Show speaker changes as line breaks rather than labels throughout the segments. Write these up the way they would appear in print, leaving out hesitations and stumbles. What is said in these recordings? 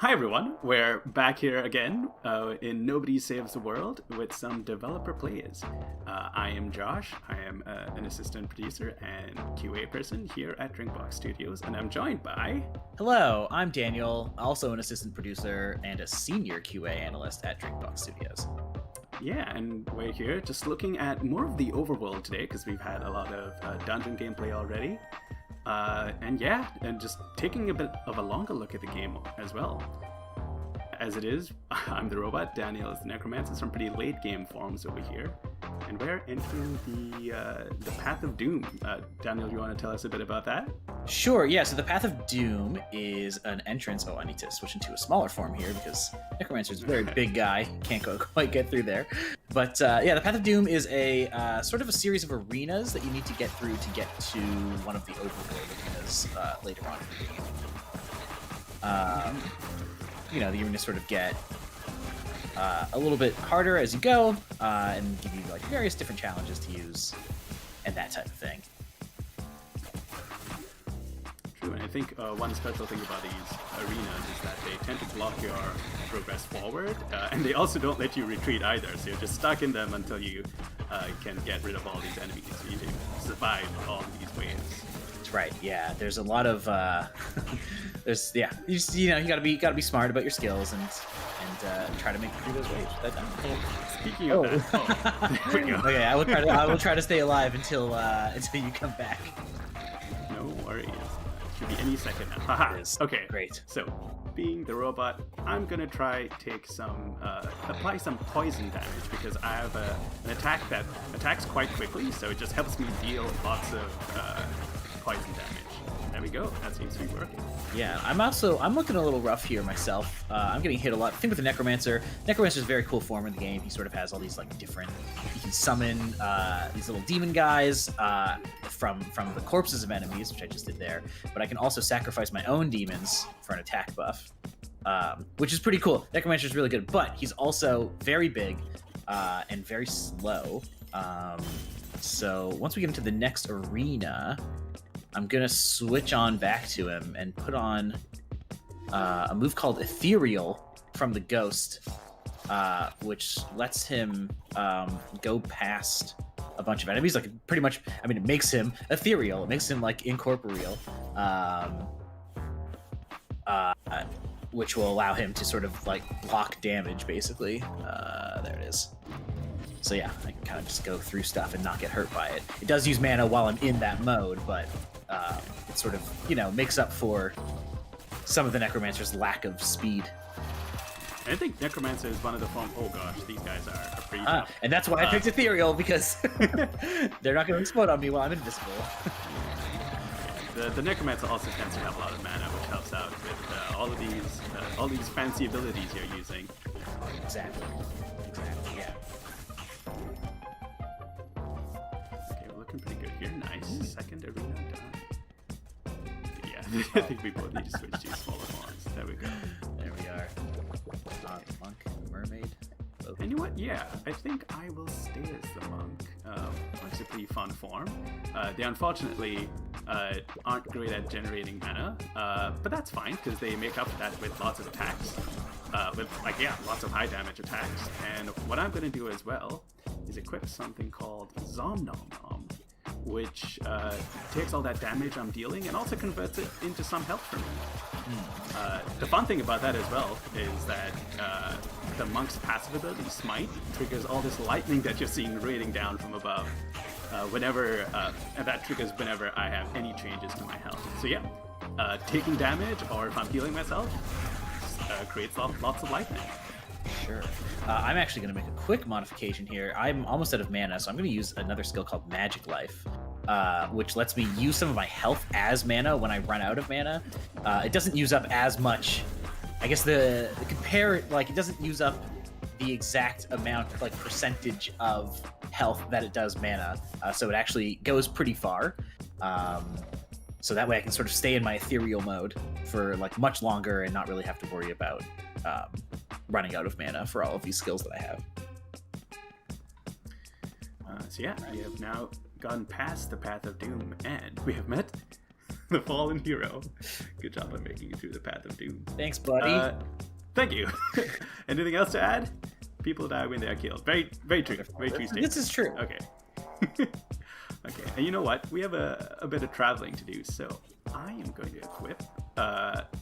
Hi everyone, we're back here again in Nobody Saves the World with some developer plays. I am Josh, I am an assistant producer and QA person here at Drinkbox Studios, and I'm joined by...
Hello, I'm Daniel, also an assistant producer and a senior QA analyst at Drinkbox Studios.
Yeah, and we're here just looking at more of the overworld today because we've had a lot of dungeon gameplay already. And just taking a bit of a longer look at the game as well. As it is, I'm the robot, Daniel is the necromancer, some pretty late game forms over here. And we're entering the Path of Doom. Daniel, you want to tell us a bit about that?
Sure, yeah, so the Path of Doom is an entrance... Oh, I need to switch into a smaller form here because Necromancer's a very big guy. Can't quite get through there. But the Path of Doom is a sort of a series of arenas that you need to get through to get to one of the overworld arenas later on in the game. The arenas sort of get a little bit harder as you go, and give you like various different challenges to use and that type of thing.
True, and I think one special thing about these arenas is that they tend to block your progress forward, and they also don't let you retreat either, so you're just stuck in them until you can get rid of all these enemies. So you can survive all of these waves.
That's right, yeah. There's a lot of... you gotta be smart about your skills and try to make it through those waves.
Speaking of that, there we go.
Okay, I will try to stay alive until you come back.
No worries. Should be any second now. Haha. Okay.
Great.
So, being the robot, I'm gonna try take apply some poison damage because I have an attack that attacks quite quickly, so it just helps me deal lots of poison damage. There we go. That seems to be working.
Yeah, I'm looking a little rough here myself. I'm getting hit a lot. I think with the Necromancer. Necromancer's a very cool form in the game. He sort of has all these like different. He can summon these little demon guys from the corpses of enemies, which I just did there. But I can also sacrifice my own demons for an attack buff, which is pretty cool. Necromancer's really good, but he's also very big and very slow. So once we get into the next arena, I'm going to switch on back to him and put on a move called Ethereal from the Ghost, which lets him go past a bunch of enemies. Like, pretty much, I mean, it makes him ethereal. It makes him, like, incorporeal, which will allow him to sort of, like, block damage, basically. There it is. So yeah, I can kind of just go through stuff and not get hurt by it. It does use mana while I'm in that mode, but it sort of, makes up for some of the Necromancer's lack of speed.
I think Necromancer is one of the forms... Oh gosh, these guys are pretty tough.
And that's why I picked Ethereal, because they're not going to explode on me while I'm invisible.
The Necromancer also tends to have a lot of mana, which helps out with all these fancy abilities you're using.
Exactly, yeah.
Pretty good here. Nice. Second arena done. Yeah, I think we both need to switch to smaller ones. There we go.
There we are. Monk, mermaid.
And you know what? Yeah, I think I will stay as the monk. Monk's a pretty fun form. They unfortunately aren't great at generating mana, but that's fine because they make up for that with lots of attacks. Lots of high damage attacks. And what I'm going to do as well is equip something called Zom Nom Nom, which takes all that damage I'm dealing and also converts it into some health for me. The fun thing about that as well is that the monk's passive ability, Smite, triggers all this lightning that you're seeing raining down from above and that triggers whenever I have any changes to my health. So yeah, taking damage, or if I'm healing myself, creates lots of lightning.
Sure. I'm actually going to make a quick modification here. I'm almost out of mana, so I'm going to use another skill called Magic Life, which lets me use some of my health as mana when I run out of mana. It doesn't use up as much. I guess it doesn't use up the exact amount, like percentage of health that it does mana. So it actually goes pretty far. So that way I can sort of stay in my ethereal mode for like much longer and not really have to worry about running out of mana for all of these skills that I have.
So yeah, we have now gone past the Path of Doom, and we have met the fallen hero. Good job on making it through the path of doom.
Thanks, buddy.
Thank you. Anything else to add? People die when they are killed. Very, very true. Very true statement.
This is true.
Okay. Okay, and you know what? We have a bit of traveling to do, so I am going to equip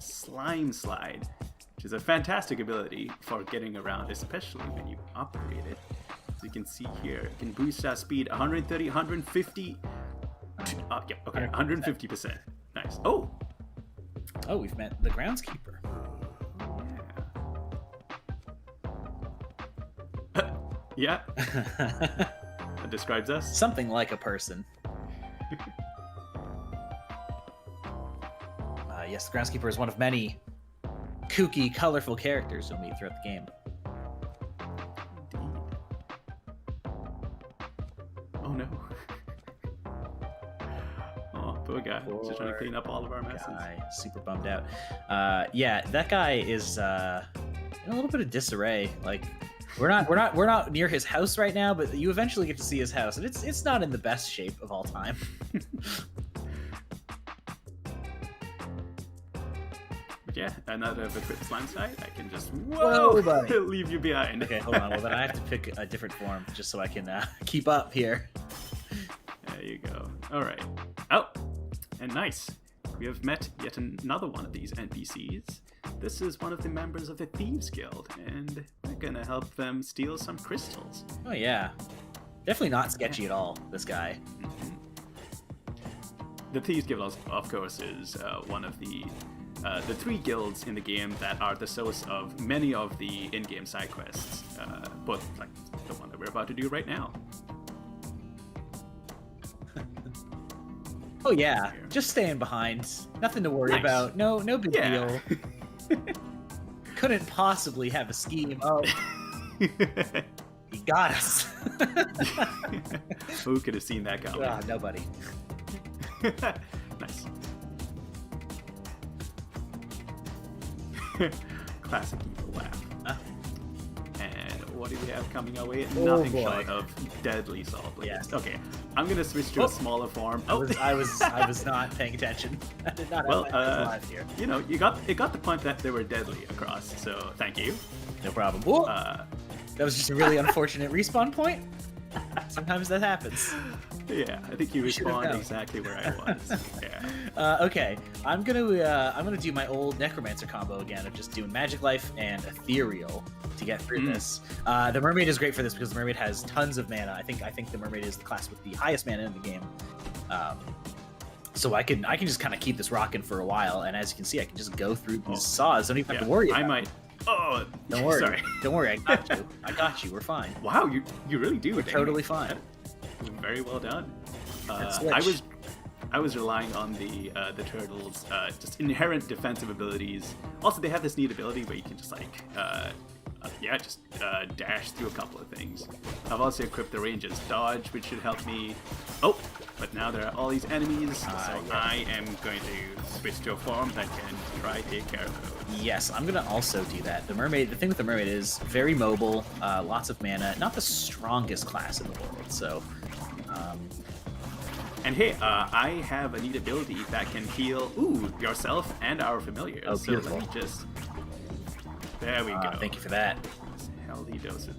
Slime Slide, which is a fantastic ability for getting around, especially when you operate it. As you can see here, it can boost our speed 130, 150. Yeah, okay, 150%. Nice. Oh!
Oh, we've met the groundskeeper.
Yeah. That describes us.
Something like a person. Yes, the groundskeeper is one of many kooky, colorful characters you'll meet throughout the game.
Indeed. Oh no. Oh, poor guy. Just trying to clean up all of our messes.
Super bummed out. Yeah, that guy is in a little bit of disarray. Like, we're not near his house right now, but you eventually get to see his house, and it's not in the best shape of all time.
But yeah, now that I've equipped Slime Slide, I can just leave you behind.
Okay, hold on. Well, then I have to pick a different form just so I can keep up here.
There you go. All right. Oh, and nice. We have met yet another one of these NPCs. This is one of the members of the Thieves Guild, and we're gonna help them steal some crystals.
Oh yeah, definitely not sketchy at all. This guy.
Mm-hmm. The Thieves Guild, of course, is one of the 3 guilds in the game that are the source of many of the in-game side quests, both like the one that we're about to do right now.
Oh yeah, just staying behind. Nothing to worry about. No big deal. Couldn't possibly have a scheme. Oh, he got us.
Who could have seen that coming?
Nobody.
Nice. Classic evil laugh. And what do we have coming our way? Nothing short of deadly salt blades.
Yes.
Okay, I'm gonna switch to a smaller form.
I was not paying attention. I did not have my live here.
You know, it got the point that they were deadly across. So thank you.
No problem. That was just a really unfortunate respawn point. Sometimes that happens.
Yeah, I think you respawned exactly where I was. Yeah.
Okay, I'm gonna do my old Necromancer combo again of just doing Magic Life and Ethereal to get through this. The Mermaid is great for this because the Mermaid has tons of mana. I think the Mermaid is the class with the highest mana in the game. So I can just kind of keep this rocking for a while, and as you can see, I can just go through these saws. Don't even have to worry about it.
Oh,
don't worry.
Sorry.
Don't worry. I got you. We're fine.
Wow, you really do.
We're totally fine.
Very well done. I was relying on the turtles' just inherent defensive abilities. Also, they have this neat ability where you can just like dash through a couple of things. I've also equipped the range's dodge, which should help me. Oh, but now there are all these enemies, so I am going to switch to a form that can try to take care of those.
Yes, I'm gonna also do that. The Mermaid. The thing with the Mermaid is very mobile, lots of mana, not the strongest class in the world. So.
And hey, I have a neat ability that can heal yourself and our familiars.
Oh,
so
beautiful.
let me just. There we go.
Thank you for that.
Healthy dose of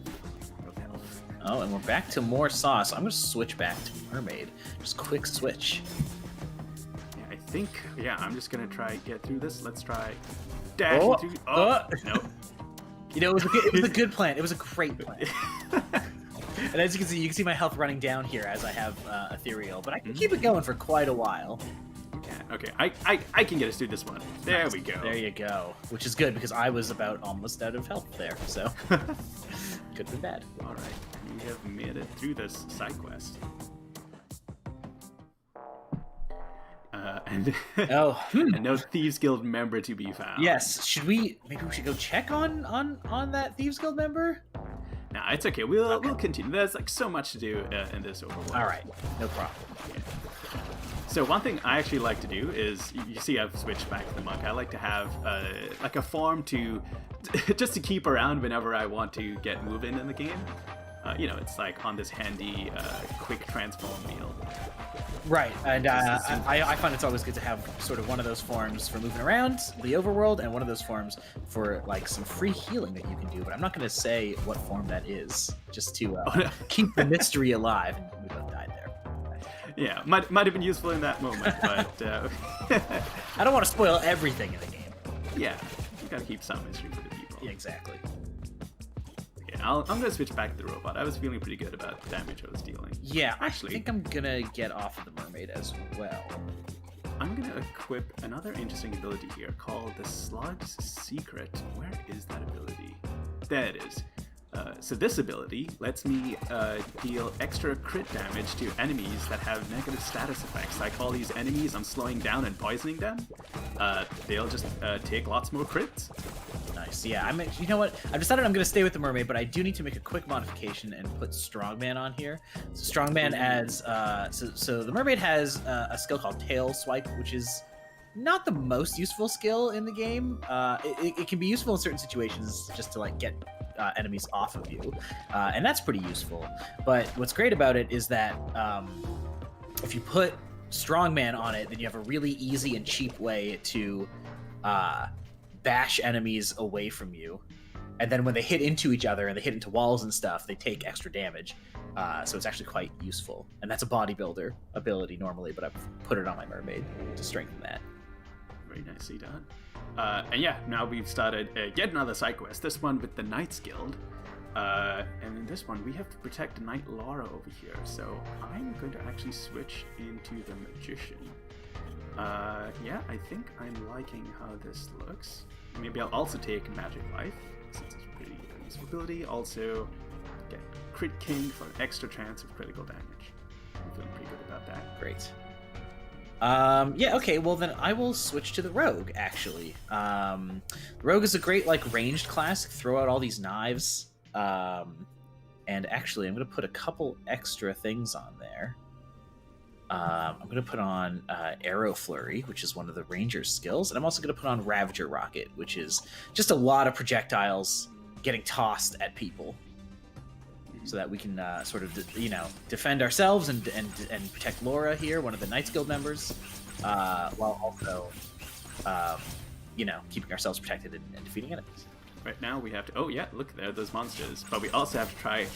health.
Oh, and we're back to more sauce. I'm going to switch back to Mermaid. Just quick switch.
Yeah, I think. Yeah, I'm just going to try get through this. Let's try dashing through. No.
You know, it was a good plan. It was a great plan. And as you can see my health running down here as I have Ethereal, but I can keep it going for quite a while.
Yeah, okay, I can get us through this one. There we go.
There you go. Which is good because I was about almost out of health there, so could have been bad.
All right, we have made it through this side quest. And no Thieves Guild member to be found.
Yes, maybe we should go check on that Thieves Guild member?
Nah, it's okay. We'll continue. There's like so much to do in this Overworld.
All right, no problem.
Yeah. So one thing I actually like to do is, you see, I've switched back to the monk. I like to have like a farm to just to keep around whenever I want to get moving in the game. You know, it's like on this handy quick transform wheel.
Right, and I find it's always good to have sort of one of those forms for moving around the overworld, and one of those forms for like some free healing that you can do. But I'm not going to say what form that is, just to keep the mystery alive. And we both died there.
Yeah, might have been useful in that moment, but
I don't want to spoil everything in the game.
Yeah, you gotta keep some mystery for the people.
Yeah, exactly.
I'm gonna switch back to the robot. I was feeling pretty good about the damage I was dealing.
Yeah,
actually,
I think I'm gonna get off of the mermaid as well.
I'm gonna equip another interesting ability here called the Slug's Secret. Where is that ability? There it is. So this ability lets me deal extra crit damage to enemies that have negative status effects. Like all these enemies I'm slowing down and poisoning them, they'll just take lots more crits.
Nice. Yeah, you know what? I've decided I'm going to stay with the mermaid, but I do need to make a quick modification and put Strongman on here. So Strongman adds... So the mermaid has a skill called Tail Swipe, which is not the most useful skill in the game. It can be useful in certain situations just to like get enemies off of you, and that's pretty useful. But what's great about it is that if you put Strongman on it, then you have a really easy and cheap way to bash enemies away from you, and then when they hit into each other and they hit into walls and stuff, they take extra damage. So it's actually quite useful, and that's a bodybuilder ability normally, but I've put it on my mermaid to strengthen that.
Very nicely done. And yeah, now we've started yet another side quest, this one with the Knights Guild. And in this one, we have to protect Knight Laura over here. So I'm going to actually switch into the Magician. Yeah, I think I'm liking how this looks. Maybe I'll also take Magic Life, since it's a pretty useful ability. Also, get Crit King for an extra chance of critical damage. I'm feeling pretty good about that.
Great. Yeah, okay, well then I will switch to the Rogue, actually. The Rogue is a great, like, ranged class. Throw out all these knives. And actually, I'm going to put a couple extra things on there. I'm going to put on Arrow Flurry, which is one of the Ranger's skills. And I'm also going to put on Ravager Rocket, which is just a lot of projectiles getting tossed at people. So that we can sort of, defend ourselves and protect Laura here, one of the Knights Guild members, while also, keeping ourselves protected and defeating enemies.
Right now we have to... Oh yeah, look, there are those monsters. But we also have to try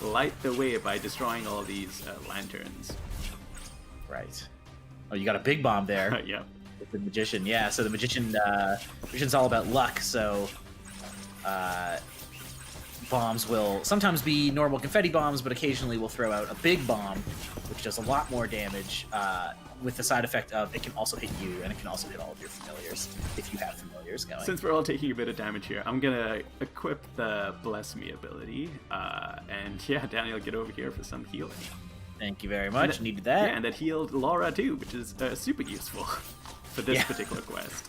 light the way by destroying all these lanterns.
Right. Oh, you got a big bomb there.
Yeah.
With the Magician, yeah. So the Magician's all about luck, so... bombs will sometimes be normal confetti bombs, but occasionally we'll throw out a big bomb, which does a lot more damage, with the side effect of it can also hit you, and it can also hit all of your familiars, if you have familiars going.
Since we're all taking a bit of damage here, I'm gonna equip the Bless Me ability, and yeah, Daniel, get over here for some healing.
Thank you very much, needed that.
Yeah, and that healed Laura too, which is super useful for this particular quest.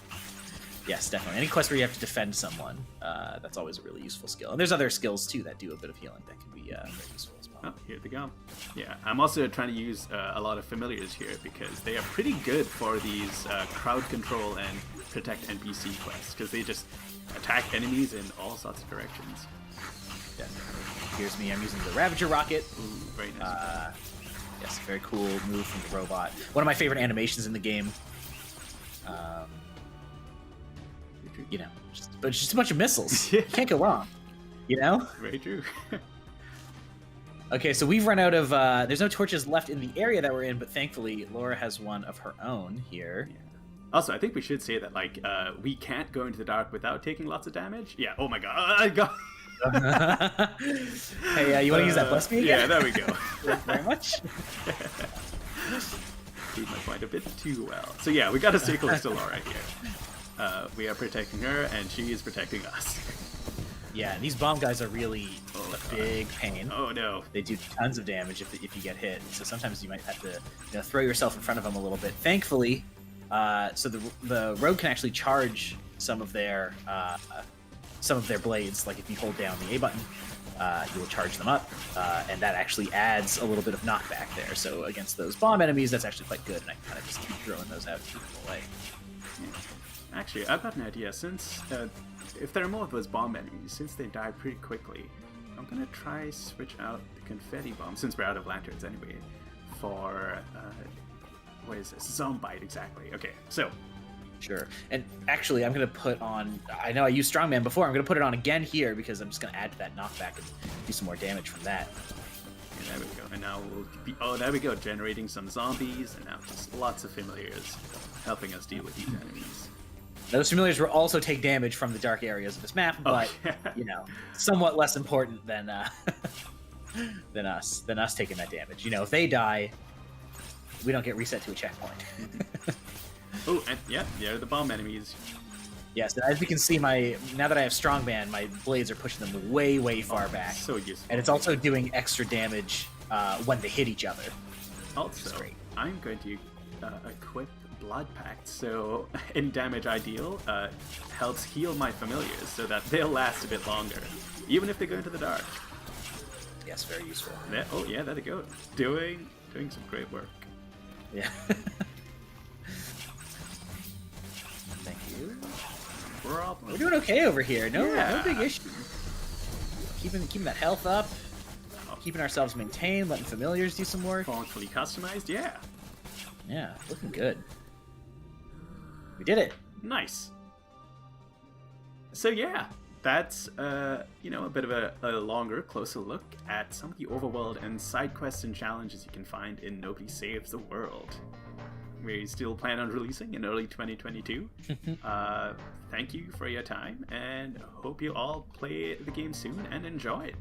Yes, definitely. Any quest where you have to defend someone, that's always a really useful skill. And there's other skills, too, that do a bit of healing that can be very useful as well.
Oh, here they go. Yeah, I'm also trying to use a lot of familiars here because they are pretty good for these crowd control and protect NPC quests because they just attack enemies in all sorts of directions.
Definitely. Here's me. I'm using the Ravager Rocket.
Ooh, very nice.
Yes, very cool move from the robot. One of my favorite animations in the game. Just a bunch of missiles. You can't go wrong,
Very true.
Okay, so we've run out of... there's no torches left in the area that we're in, but thankfully Laura has one of her own here.
Yeah. Also, I think we should say that, we can't go into the dark without taking lots of damage. Yeah, oh my god.
Hey, you want to use that Bless Me again?
Yeah, there we go.
Thank you very much.
Beat my point a bit too well. So yeah, we got to stay close to Laura here. We are protecting her, and she is protecting us.
Yeah, and these bomb guys are really a big pain.
Oh no.
They do tons of damage if you get hit, so sometimes you might have to throw yourself in front of them a little bit. Thankfully, so the rogue can actually charge some of their blades. Like if you hold down the A button, you will charge them up, and that actually adds a little bit of knockback there. So against those bomb enemies, that's actually quite good, and I can kind of just keep throwing those out to keep them away.
Yeah. Actually, I've got an idea. Since if there are more of those bomb enemies, since they die pretty quickly, I'm gonna try switch out the confetti bomb, since we're out of lanterns anyway, for what is this? Zombite, exactly. Okay, so
Sure. And actually, I'm going to put on... I know I used Strongman before. I'm going to put it on again here because I'm just going to add to that knockback and do some more damage from that.
okay, there we go. And now we'll be... Oh, there we go. Generating some zombies, and now just lots of familiars helping us deal with these enemies.
Those familiars will also take damage from the dark areas of this map, but, you know, somewhat less important than than us taking that damage. You know, if they die, we don't get reset to a checkpoint.
Oh, and yeah, there are the bomb enemies.
Yes, as you can see, now that I have Strongman, my blades are pushing them way, way far back.
So useful.
And it's also doing extra damage when they hit each other.
Also, I'm going to equip Blood Pact, so any damage I deal helps heal my familiars so that they'll last a bit longer, even if they go into the dark.
Yes, very useful.
Oh yeah, there they go. Doing some great work.
Yeah. Thank you. We're doing okay over here. No big issue. Keeping that health up, keeping ourselves maintained, letting familiars do some work.
Fully customized, yeah.
Yeah, looking good. We did it.
Nice. So yeah, that's you know, a bit of a longer, closer look at some of the overworld and side quests and challenges you can find in Nobody Saves the World. We still plan on releasing in early 2022. Thank you for your time, and hope you all play the game soon and enjoy it.